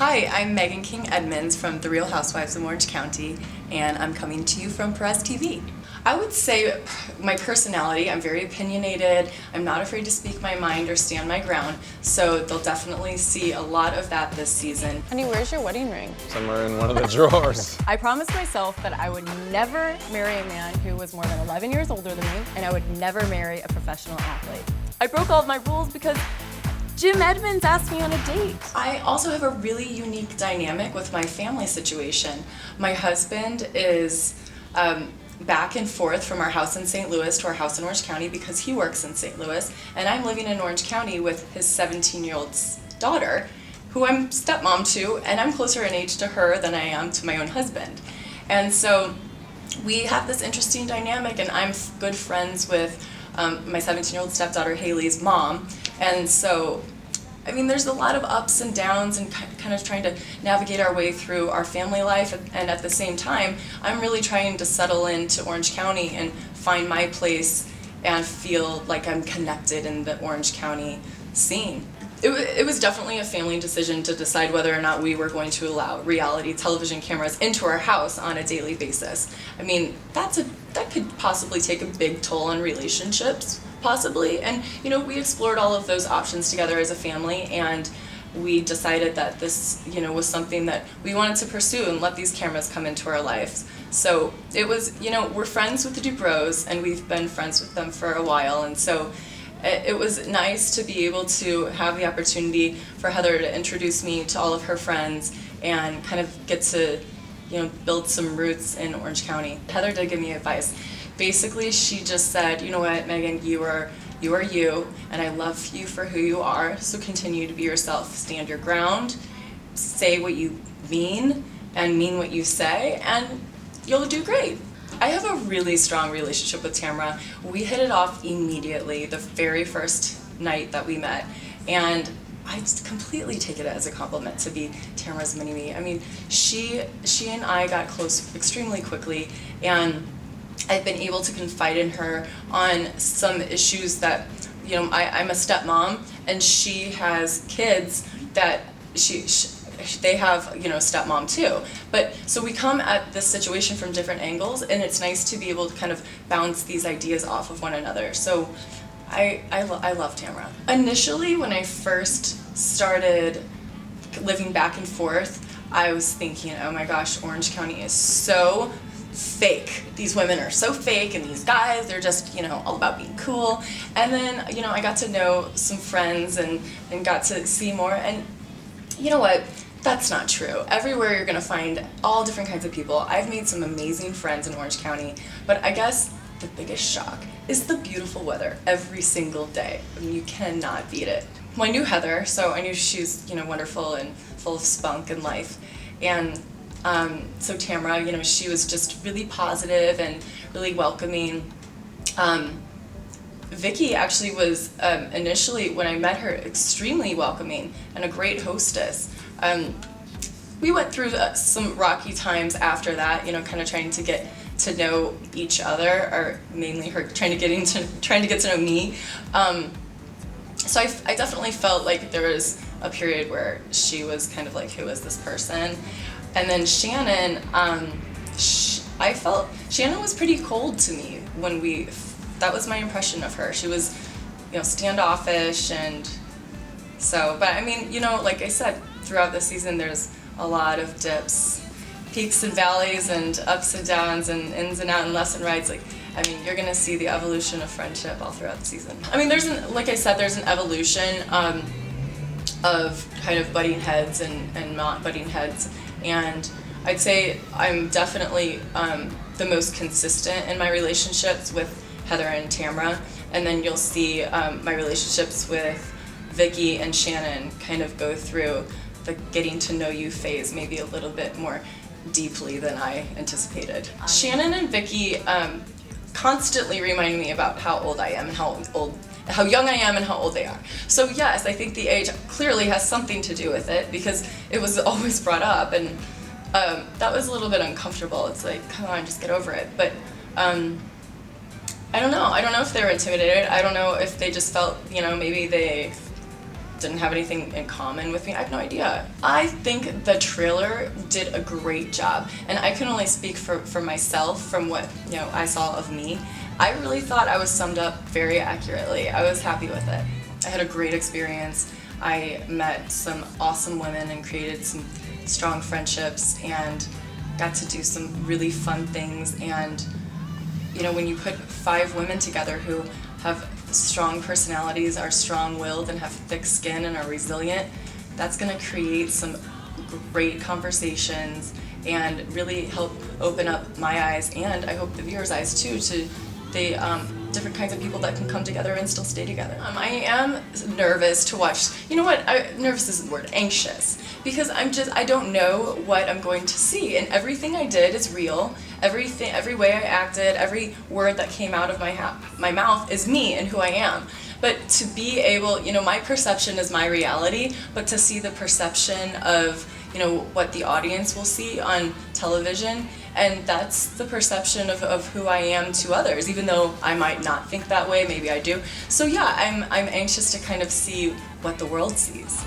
Hi, I'm Meghan King Edmonds from The Real Housewives of Orange County, and I'm coming to you from Perez TV. I would say my personality, I'm very opinionated, I'm not afraid to speak my mind or stand my ground, so they'll definitely see a lot of that this season. Honey, where's your wedding ring? Somewhere in one of the drawers. I promised myself that I would never marry a man who was more than 11 years older than me, and I would never marry a professional athlete. I broke all of my rules because Jim Edmonds asked me on a date. I also have a really unique dynamic with my family situation. My husband is back and forth from our house in St. Louis to our house in Orange County because he works in St. Louis, and I'm living in Orange County with his 17-year-old daughter, who I'm stepmom to, and I'm closer in age to her than I am to my own husband. And so we have this interesting dynamic, and I'm good friends with my 17-year-old stepdaughter Haley's mom, and so I mean, there's a lot of ups and downs and kind of trying to navigate our way through our family life, and at the same time, I'm really trying to settle into Orange County and find my place and feel like I'm connected in the Orange County scene. It was definitely a family decision to decide whether or not we were going to allow reality television cameras into our house on a daily basis. I mean, that could possibly take a big toll on relationships, possibly, and you know, we explored all of those options together as a family, and we decided that this, you know, was something that we wanted to pursue and let these cameras come into our lives. So it was, you know, we're friends with the Dubrows, and we've been friends with them for a while, and so it was nice to be able to have the opportunity for Heather to introduce me to all of her friends and kind of get to, you know, build some roots in Orange County. Heather did give me advice. Basically, she just said, you know what, Meghan, you are you, and I love you for who you are, so continue to be yourself. Stand your ground, say what you mean, and mean what you say, and you'll do great. I have a really strong relationship with Tamara. We hit it off immediately the very first night that we met, and I just completely take it as a compliment to be Tamara's mini-me. I mean, she and I got close extremely quickly, and I've been able to confide in her on some issues that, you know, I'm a stepmom, and she has kids that they have, you know, stepmom too. But so we come at this situation from different angles, and it's nice to be able to kind of bounce these ideas off of one another. So I love Tamara. Initially, when I first started living back and forth, I was thinking, oh my gosh, Orange County is so fake. These women are so fake, and these guys, they're just, you know, all about being cool. And then, you know, I got to know some friends and got to see more, and you know what? That's not true. Everywhere you're gonna find all different kinds of people. I've made some amazing friends in Orange County, but I guess the biggest shock is the beautiful weather every single day. I mean, you cannot beat it. Well, I knew Heather, so I knew she's, you know, wonderful and full of spunk and life. And so Tamara, you know, she was just really positive and really welcoming. Vicki actually was initially, when I met her, extremely welcoming and a great hostess. We went through some rocky times after that, you know, kind of trying to get to know each other, or mainly her trying to get to know me. So I definitely felt like there was a period where she was kind of like, who is this person? And then Shannon, I felt Shannon was pretty cold to me when that was my impression of her. She was, you know, standoffish, and so, but I mean, you know, like I said, throughout the season there's a lot of dips, peaks and valleys, and ups and downs, and ins and outs, and lefts and rights. Like, I mean, you're gonna see the evolution of friendship all throughout the season. I mean, like I said, there's an evolution of kind of butting heads and not butting heads, and I'd say I'm definitely the most consistent in my relationships with Heather and Tamara, and then you'll see my relationships with Vicki and Shannon kind of go through the getting to know you phase maybe a little bit more deeply than I anticipated. Shannon and Vicki constantly remind me about how old I am and how young I am and how old they are. So yes, I think the age clearly has something to do with it, because it was always brought up, and that was a little bit uncomfortable. It's like, come on, just get over it. But I don't know. I don't know if they were intimidated. I don't know if they just felt, you know, maybe they didn't have anything in common with me. I have no idea. I think the trailer did a great job, and I can only speak for myself from what I saw of me. I really thought I was summed up very accurately. I was happy with it. I had a great experience. I met some awesome women and created some strong friendships and got to do some really fun things. And when you put 5 women together who have strong personalities, are strong-willed, and have thick skin and are resilient, that's going to create some great conversations and really help open up my eyes, and I hope the viewers' eyes too, to the different kinds of people that can come together and still stay together. I am nervous to watch. You know what? Nervous isn't the word. Anxious, because I don't know what I'm going to see, and everything I did is real. Every way I acted, every word that came out of my mouth is me and who I am. But to be able, my perception is my reality, but to see the perception of what the audience will see on television, and that's the perception of who I am to others, even though I might not think that way, maybe I do. So yeah, I'm anxious to kind of see what the world sees.